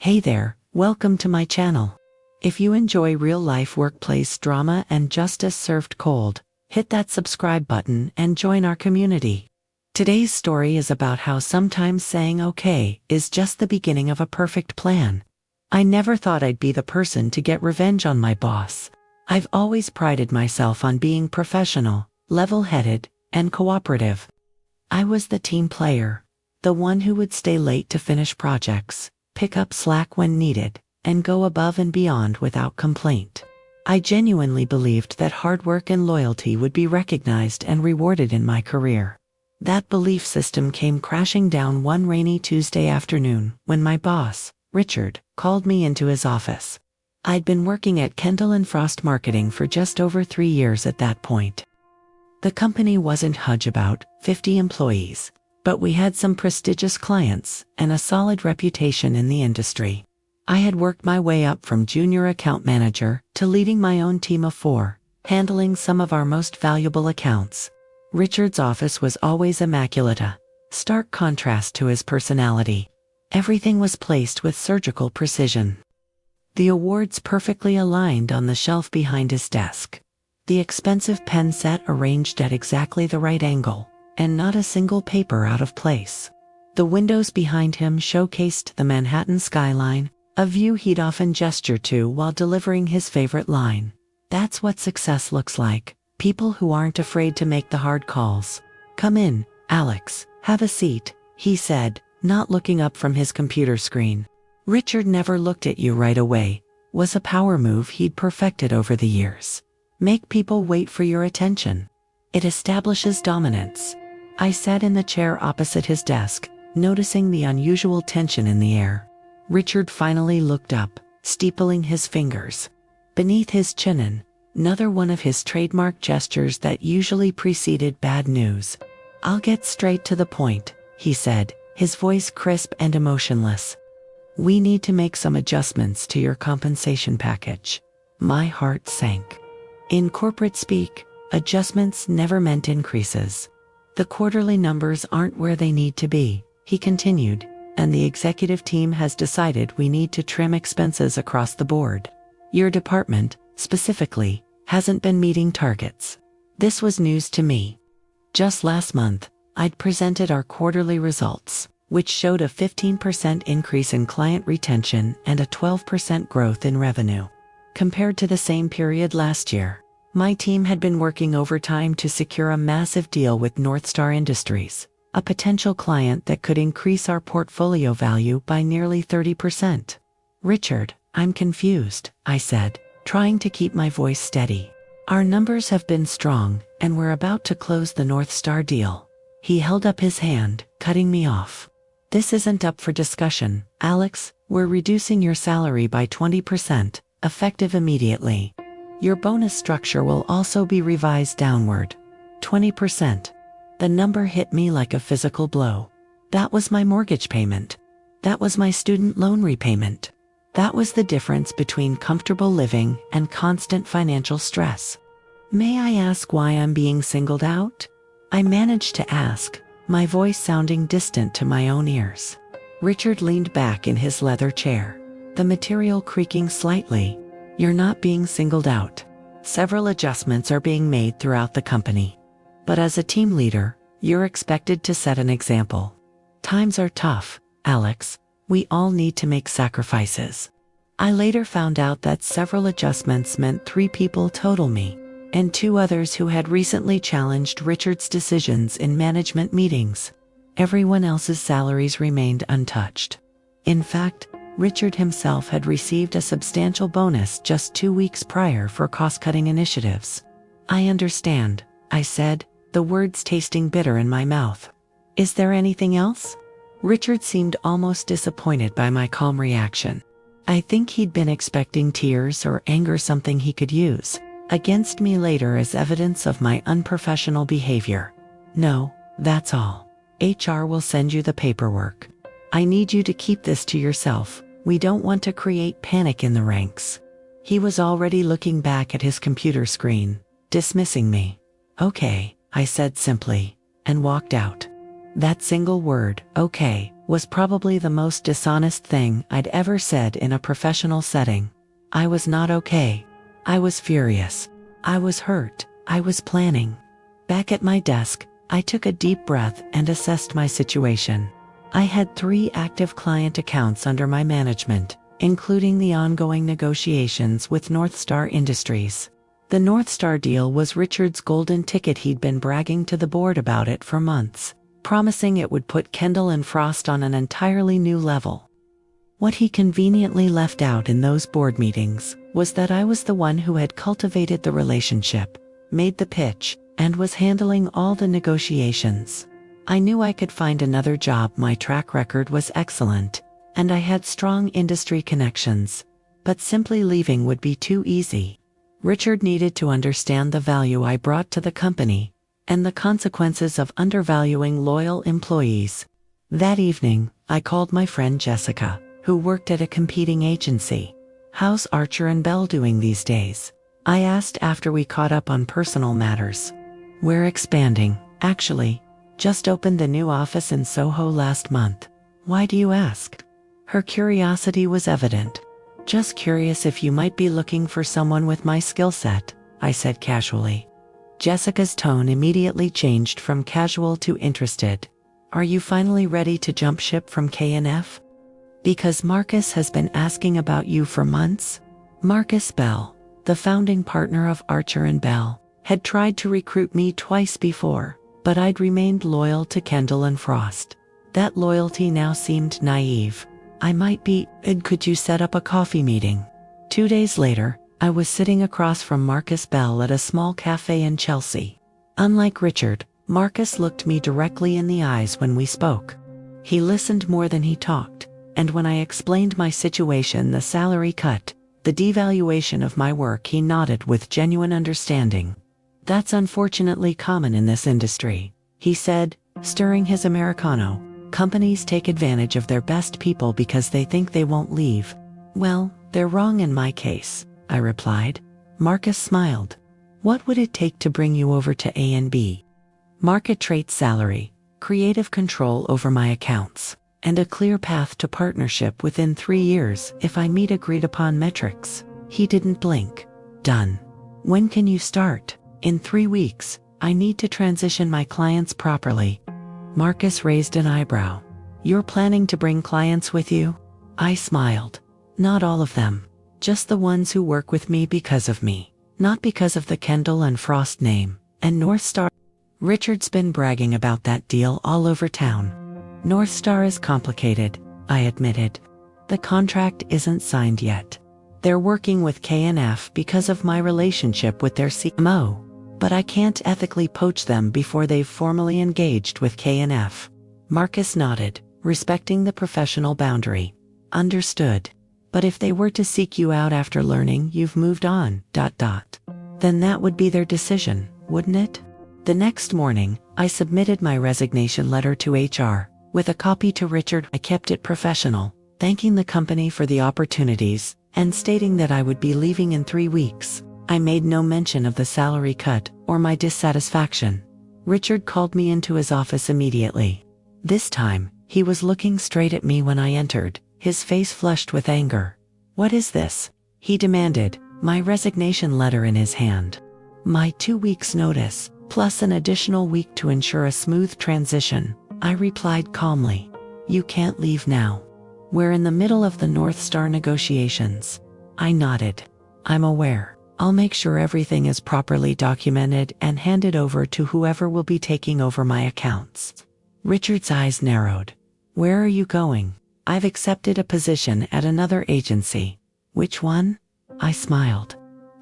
Hey there, welcome to my channel. If you enjoy real-life workplace drama and justice served cold, hit that subscribe button and join our community. Today's story is about how sometimes saying okay is just the beginning of a perfect plan. I never thought I'd be the person to get revenge on my boss. I've always prided myself on being professional, level-headed, and cooperative. I was the team player, the one who would stay late to finish projects, pick up slack when needed, and go above and beyond without complaint. I genuinely believed that hard work and loyalty would be recognized and rewarded in my career. That belief system came crashing down one rainy Tuesday afternoon when my boss, Richard, called me into his office. I'd been working at Kendall & Frost Marketing for just over 3 years at that point. The company wasn't huge, about 50 employees, but we had some prestigious clients and a solid reputation in the industry. I had worked my way up from junior account manager to leading my own team of 4, handling some of our most valuable accounts. Richard's office was always immaculate, a stark contrast to his personality. Everything was placed with surgical precision. The awards perfectly aligned on the shelf behind his desk. The expensive pen set arranged at exactly the right angle, and not a single paper out of place. The windows behind him showcased the Manhattan skyline, a view he'd often gesture to while delivering his favorite line. That's what success looks like, people who aren't afraid to make the hard calls. Come in, Alex, have a seat, he said, not looking up from his computer screen. Richard never looked at you right away, was a power move he'd perfected over the years. Make people wait for your attention. It establishes dominance. I sat in the chair opposite his desk, noticing the unusual tension in the air. Richard finally looked up, steepling his fingers. Beneath his chin, another one of his trademark gestures that usually preceded bad news. I'll get straight to the point, he said, his voice crisp and emotionless. We need to make some adjustments to your compensation package. My heart sank. In corporate speak, adjustments never meant increases. The quarterly numbers aren't where they need to be, he continued, and the executive team has decided we need to trim expenses across the board. Your department, specifically, hasn't been meeting targets. This was news to me. Just last month, I'd presented our quarterly results, which showed a 15% increase in client retention and a 12% growth in revenue. Compared to the same period last year, my team had been working overtime to secure a massive deal with Northstar Industries, a potential client that could increase our portfolio value by nearly 30%. Richard, I'm confused, I said, trying to keep my voice steady. Our numbers have been strong, and we're about to close the Northstar deal. He held up his hand, cutting me off. This isn't up for discussion, Alex. We're reducing your salary by 20%, effective immediately. Your bonus structure will also be revised downward. 20%. The number hit me like a physical blow. That was my mortgage payment. That was my student loan repayment. That was the difference between comfortable living and constant financial stress. May I ask why I'm being singled out? I managed to ask, my voice sounding distant to my own ears. Richard leaned back in his leather chair, the material creaking slightly. You're not being singled out. Several adjustments are being made throughout the company. But as a team leader, you're expected to set an example. Times are tough, Alex. We all need to make sacrifices. I later found out that several adjustments meant 3 people total me, and 2 others who had recently challenged Richard's decisions in management meetings. Everyone else's salaries remained untouched. In fact, Richard himself had received a substantial bonus just 2 weeks prior for cost-cutting initiatives. I understand, I said, the words tasting bitter in my mouth. Is there anything else? Richard seemed almost disappointed by my calm reaction. I think he'd been expecting tears or anger, something he could use against me later as evidence of my unprofessional behavior. No, that's all. HR will send you the paperwork. I need you to keep this to yourself. We don't want to create panic in the ranks. He was already looking back at his computer screen, dismissing me. Okay, I said simply, and walked out. That single word, okay, was probably the most dishonest thing I'd ever said in a professional setting. I was not okay. I was furious. I was hurt. I was planning. Back at my desk, I took a deep breath and assessed my situation. I had 3 active client accounts under my management, including the ongoing negotiations with North Star Industries. The North Star deal was Richard's golden ticket. He'd been bragging to the board about it for months, promising it would put Kendall and Frost on an entirely new level. What he conveniently left out in those board meetings was that I was the one who had cultivated the relationship, made the pitch, and was handling all the negotiations. I knew I could find another job. My track record was excellent, and I had strong industry connections, but simply leaving would be too easy. Richard needed to understand the value I brought to the company and the consequences of undervaluing loyal employees. That evening, I called my friend Jessica, who worked at a competing agency. "How's Archer & Bell doing these days?" I asked after we caught up on personal matters. "We're expanding, actually. Just opened a new office in Soho last month." "Why do you ask?" Her curiosity was evident. "Just curious if you might be looking for someone with my skill set," I said casually. Jessica's tone immediately changed from casual to interested. "Are you finally ready to jump ship from K&F? Because Marcus has been asking about you for months." Marcus Bell, the founding partner of Archer & Bell, had tried to recruit me twice before, but I'd remained loyal to Kendall and Frost. That loyalty now seemed naive. "I might be, could you set up a coffee meeting?" 2 days later, I was sitting across from Marcus Bell at a small cafe in Chelsea. Unlike Richard, Marcus looked me directly in the eyes when we spoke. He listened more than he talked, and when I explained my situation, the salary cut, the devaluation of my work, he nodded with genuine understanding. "That's unfortunately common in this industry," he said, stirring his Americano. "Companies take advantage of their best people because they think they won't leave." "Well, they're wrong in my case," I replied. Marcus smiled. "What would it take to bring you over to A&B?" "Market rate salary, creative control over my accounts, and a clear path to partnership within 3 years if I meet agreed upon metrics." He didn't blink. "Done." "When can you start?" "In 3 weeks. I need to transition my clients properly." Marcus raised an eyebrow. "You're planning to bring clients with you?" I smiled. "Not all of them. Just the ones who work with me because of me, not because of the Kendall and Frost name, and North Star." Richard's been bragging about that deal all over town. "North Star is complicated," I admitted. "The contract isn't signed yet. They're working with K&F because of my relationship with their CMO, but I can't ethically poach them before they've formally engaged with K&F." Marcus nodded, respecting the professional boundary. "Understood. But if they were to seek you out after learning you've moved on, then that would be their decision, wouldn't it?" The next morning, I submitted my resignation letter to HR, with a copy to Richard. I kept it professional, thanking the company for the opportunities, and stating that I would be leaving in 3 weeks. I made no mention of the salary cut or my dissatisfaction. Richard called me into his office immediately. This time, he was looking straight at me when I entered, his face flushed with anger. "What is this?" he demanded, my resignation letter in his hand. "My 2 weeks' notice, plus an additional week to ensure a smooth transition," I replied calmly. "You can't leave now. We're in the middle of the North Star negotiations." I nodded. "I'm aware. I'll make sure everything is properly documented and handed over to whoever will be taking over my accounts." Richard's eyes narrowed. "Where are you going?" "I've accepted a position at another agency." "Which one?" I smiled.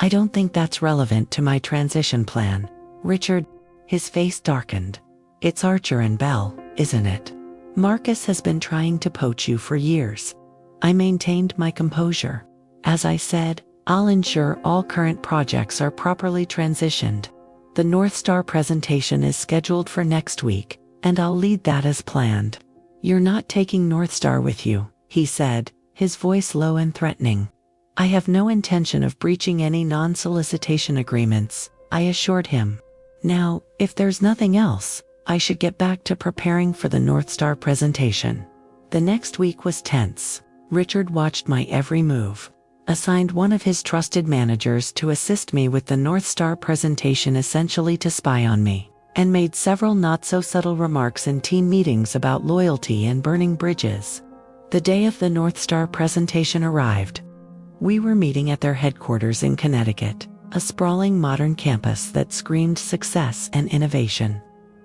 "I don't think that's relevant to my transition plan." Richard, his face darkened. "It's Archer & Bell, isn't it? Marcus has been trying to poach you for years." I maintained my composure. "As I said, I'll ensure all current projects are properly transitioned. The North Star presentation is scheduled for next week, and I'll lead that as planned." "You're not taking North Star with you," he said, his voice low and threatening. "I have no intention of breaching any non-solicitation agreements," I assured him. "Now, if there's nothing else, I should get back to preparing for the North Star presentation." The next week was tense. Richard watched my every move, assigned one of his trusted managers to assist me with the North Star presentation, essentially to spy on me, and made several not-so-subtle remarks in team meetings about loyalty and burning bridges. The day of the North Star presentation arrived. We were meeting at their headquarters in Connecticut, a sprawling modern campus that screamed success and innovation.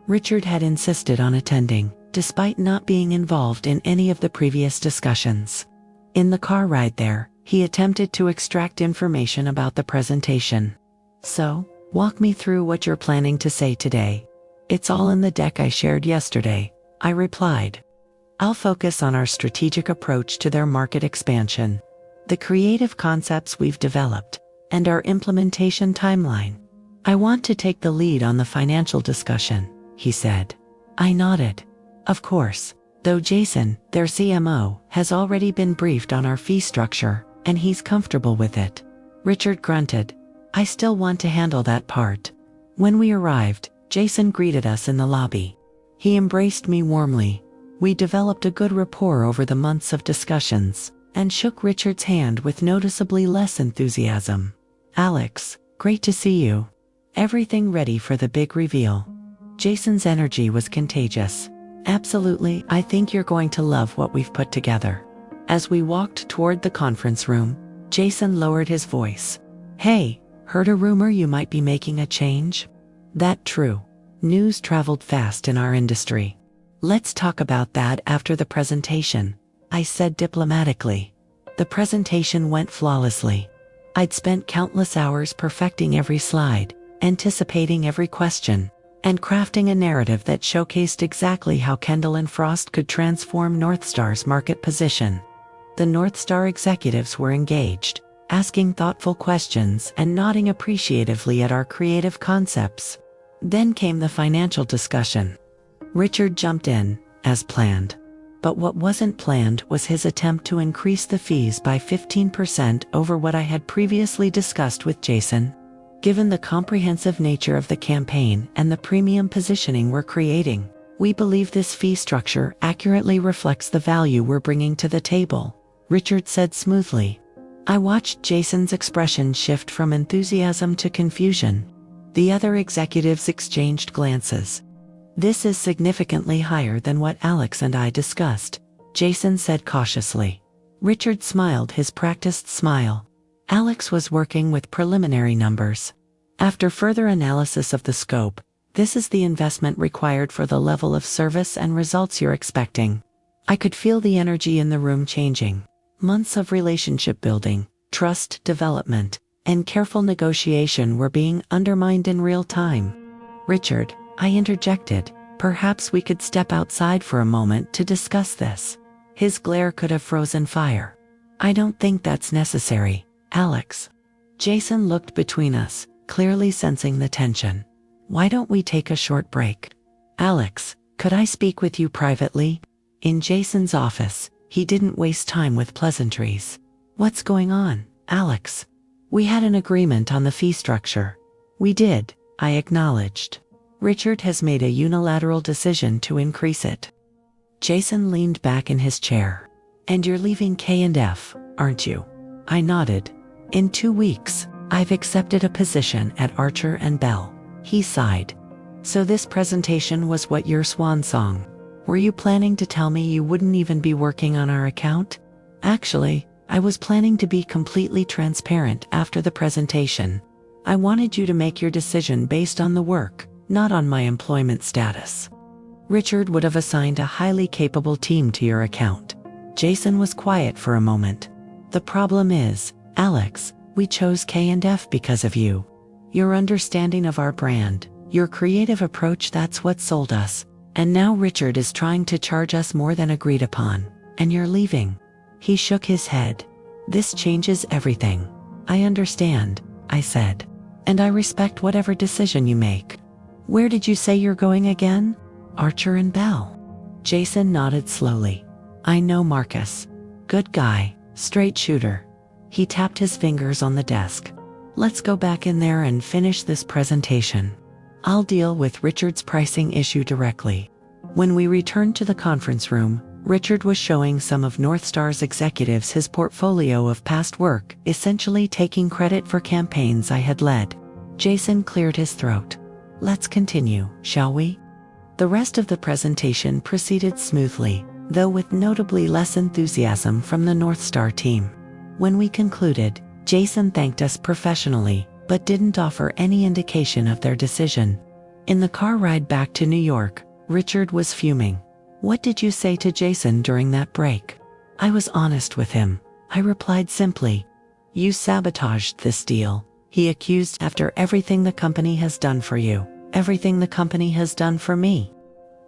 Richard had insisted on attending, despite not being involved in any of the previous discussions. In the car ride there, he attempted to extract information about the presentation. "So, walk me through what you're planning to say today." "It's all in the deck I shared yesterday," I replied. "I'll focus on our strategic approach to their market expansion, the creative concepts we've developed, and our implementation timeline. I want to take the lead on the financial discussion," he said. I nodded. "Of course, though Jason, their CMO, has already been briefed on our fee structure, and he's comfortable with it." Richard grunted. "I still want to handle that part." When we arrived, Jason greeted us in the lobby. He embraced me warmly. We developed a good rapport over the months of discussions, and shook Richard's hand with noticeably less enthusiasm. "Alex, great to see you. Everything ready for the big reveal?" Jason's energy was contagious. "Absolutely, I think you're going to love what we've put together." As we walked toward the conference room, Jason lowered his voice. "Hey, heard a rumor you might be making a change?" "That true. News traveled fast in our industry." "Let's talk about that after the presentation," I said diplomatically. The presentation went flawlessly. I'd spent countless hours perfecting every slide, anticipating every question, and crafting a narrative that showcased exactly how Kendall and Frost could transform North Star's market position. The North Star executives were engaged, asking thoughtful questions and nodding appreciatively at our creative concepts. Then came the financial discussion. Richard jumped in, as planned. But what wasn't planned was his attempt to increase the fees by 15% over what I had previously discussed with Jason. Given the comprehensive nature of the campaign and the premium positioning we're creating, we believe this fee structure accurately reflects the value we're bringing to the table," Richard said smoothly. I watched Jason's expression shift from enthusiasm to confusion. The other executives exchanged glances. "This is significantly higher than what Alex and I discussed," Jason said cautiously. Richard smiled his practiced smile. Alex was working with preliminary numbers. "After further analysis of the scope, this is the investment required for the level of service and results you're expecting." I could feel the energy in the room changing. Months of relationship building, trust development, and careful negotiation were being undermined in real time. "Richard," I interjected, "perhaps we could step outside for a moment to discuss this." His glare could have frozen fire. "I don't think that's necessary, Alex." Jason looked between us, clearly sensing the tension. "Why don't we take a short break?" "Alex, could I speak with you privately?" In Jason's office, he didn't waste time with pleasantries. "What's going on, Alex?" "We had an agreement on the fee structure." "We did," I acknowledged. "Richard has made a unilateral decision to increase it." Jason leaned back in his chair. "And you're leaving K&F, aren't you?" I nodded. "In 2 weeks, I've accepted a position at Archer & Bell." He sighed. "So this presentation was what your swan song? Were you planning to tell me you wouldn't even be working on our account?" "Actually, I was planning to be completely transparent after the presentation. I wanted you to make your decision based on the work, not on my employment status. Richard would have assigned a highly capable team to your account." Jason was quiet for a moment. "The problem is, Alex, we chose K&F because of you. Your understanding of our brand, your creative approach, that's what sold us. And now Richard is trying to charge us more than agreed upon, and you're leaving." He shook his head. "This changes everything." "I understand," I said. "And I respect whatever decision you make. Where did you say you're going again?" "Archer & Bell." Jason nodded slowly. "I know Marcus. Good guy, straight shooter." He tapped his fingers on the desk. "Let's go back in there and finish this presentation. I'll deal with Richard's pricing issue directly." When we returned to the conference room, Richard was showing some of Northstar's executives his portfolio of past work, essentially taking credit for campaigns I had led. Jason cleared his throat. Let's continue, shall we? The rest of the presentation proceeded smoothly, though with notably less enthusiasm from the Northstar team. When we concluded, Jason thanked us professionally, but didn't offer any indication of their decision. In the car ride back to New York, Richard was fuming. What did you say to Jason during that break? I was honest with him. I replied simply, "You sabotaged this deal," he accused, "after everything the company has done for you, everything the company has done for me."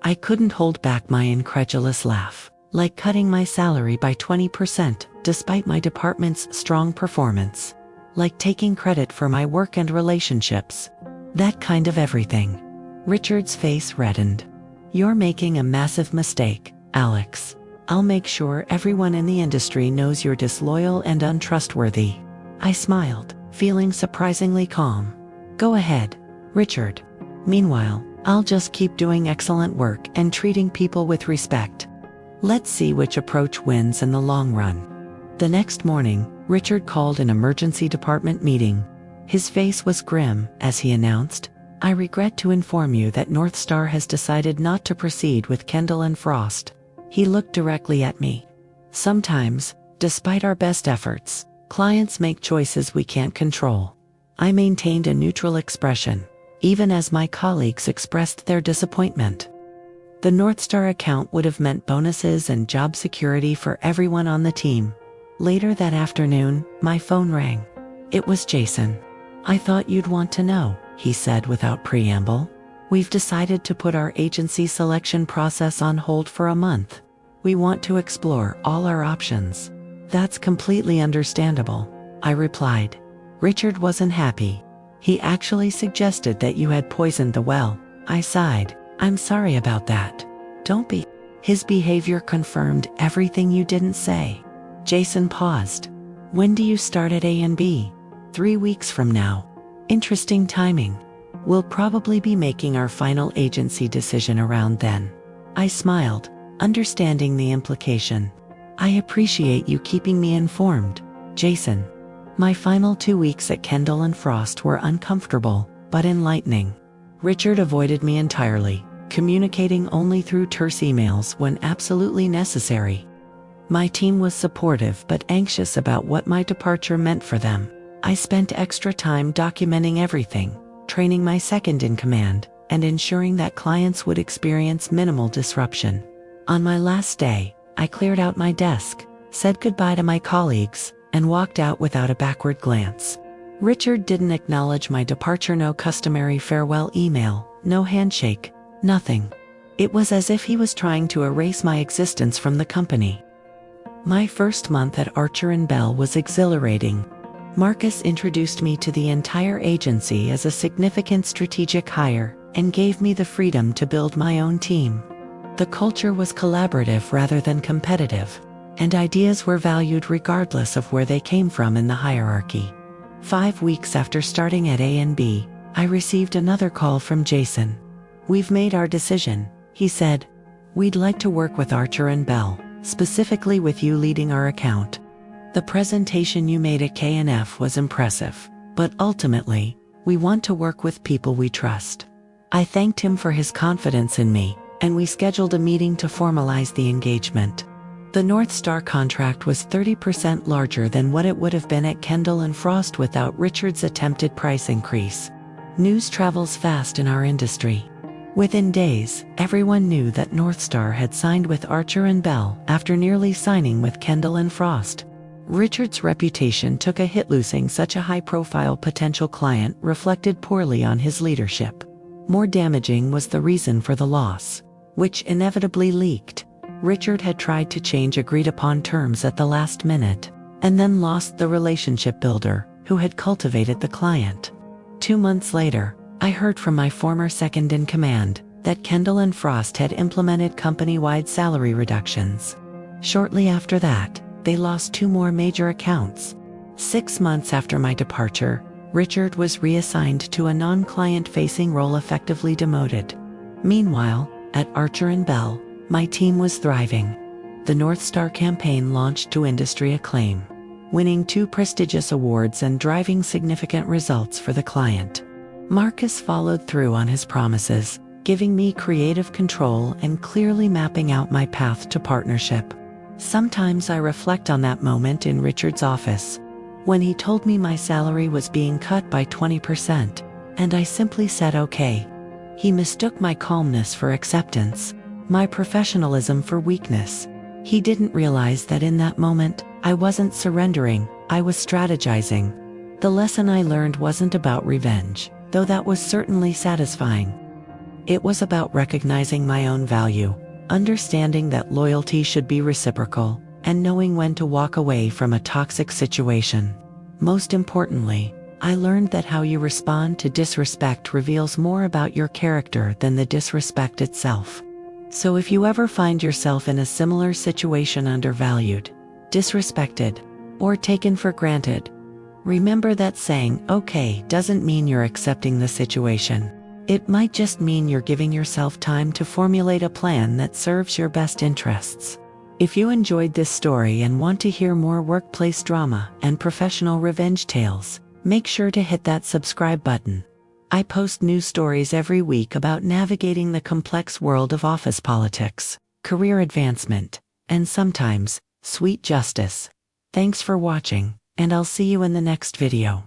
I couldn't hold back my incredulous laugh. Like cutting my salary by 20%, despite my department's strong performance. Like taking credit for my work and relationships. That kind of everything. Richard's face reddened. You're making a massive mistake, Alex. I'll make sure everyone in the industry knows you're disloyal and untrustworthy. I smiled, feeling surprisingly calm. Go ahead, Richard. Meanwhile, I'll just keep doing excellent work and treating people with respect. Let's see which approach wins in the long run. The next morning, Richard called an emergency department meeting. His face was grim as he announced, I regret to inform you that Northstar has decided not to proceed with Kendall and Frost. He looked directly at me. Sometimes, despite our best efforts, clients make choices we can't control. I maintained a neutral expression, even as my colleagues expressed their disappointment. The Northstar account would have meant bonuses and job security for everyone on the team. Later that afternoon, my phone rang. It was Jason. I thought you'd want to know, he said without preamble. We've decided to put our agency selection process on hold for a month. We want to explore all our options. That's completely understandable, I replied. Richard wasn't happy. He actually suggested that you had poisoned the well. I sighed. I'm sorry about that. Don't be. His behavior confirmed everything you didn't say. Jason paused. When do you start at A&B? 3 weeks from now. Interesting timing. We'll probably be making our final agency decision around then. I smiled, understanding the implication. I appreciate you keeping me informed, Jason. My final 2 weeks at Kendall and Frost were uncomfortable, but enlightening. Richard avoided me entirely, communicating only through terse emails when absolutely necessary. My team was supportive but anxious about what my departure meant for them. I spent extra time documenting everything, training my second-in-command, and ensuring that clients would experience minimal disruption. On my last day, I cleared out my desk, said goodbye to my colleagues, and walked out without a backward glance. Richard didn't acknowledge my departure, no customary farewell email, no handshake, nothing. It was as if he was trying to erase my existence from the company. My first month at Archer & Bell was exhilarating. Marcus introduced me to the entire agency as a significant strategic hire and gave me the freedom to build my own team. The culture was collaborative rather than competitive, and ideas were valued regardless of where they came from in the hierarchy. 5 weeks after starting at A&B, I received another call from Jason. We've made our decision, he said. We'd like to work with Archer & Bell, specifically with you leading our account. The presentation you made at K&F was impressive, but ultimately, we want to work with people we trust. I thanked him for his confidence in me, and we scheduled a meeting to formalize the engagement. The Northstar contract was 30% larger than what it would have been at Kendall and Frost without Richard's attempted price increase. News travels fast in our industry. Within days, everyone knew that Northstar had signed with Archer & Bell after nearly signing with Kendall and Frost. Richard's reputation took a hit. Losing such a high-profile potential client reflected poorly on his leadership. More damaging was the reason for the loss, which inevitably leaked. Richard had tried to change agreed-upon terms at the last minute, and then lost the relationship builder who had cultivated the client. 2 months later, I heard from my former second-in-command that Kendall and Frost had implemented company-wide salary reductions. Shortly after that, they lost 2 more major accounts. 6 months after my departure, Richard was reassigned to a non-client-facing role, effectively demoted. Meanwhile, at Archer & Bell, my team was thriving. the North Star campaign launched to industry acclaim, winning 2 prestigious awards and driving significant results for the client. Marcus followed through on his promises, giving me creative control and clearly mapping out my path to partnership. Sometimes I reflect on that moment in Richard's office, when he told me my salary was being cut by 20%, and I simply said okay. He mistook my calmness for acceptance, my professionalism for weakness. He didn't realize that in that moment, I wasn't surrendering, I was strategizing. The lesson I learned wasn't about revenge, though that was certainly satisfying. It was about recognizing my own value, understanding that loyalty should be reciprocal, and knowing when to walk away from a toxic situation. Most importantly, I learned that how you respond to disrespect reveals more about your character than the disrespect itself. So if you ever find yourself in a similar situation, undervalued, disrespected, or taken for granted, remember that saying okay doesn't mean you're accepting the situation. It might just mean you're giving yourself time to formulate a plan that serves your best interests. If you enjoyed this story and want to hear more workplace drama and professional revenge tales, make sure to hit that subscribe button. I post new stories every week about navigating the complex world of office politics, career advancement, and sometimes, sweet justice. Thanks for watching, and I'll see you in the next video.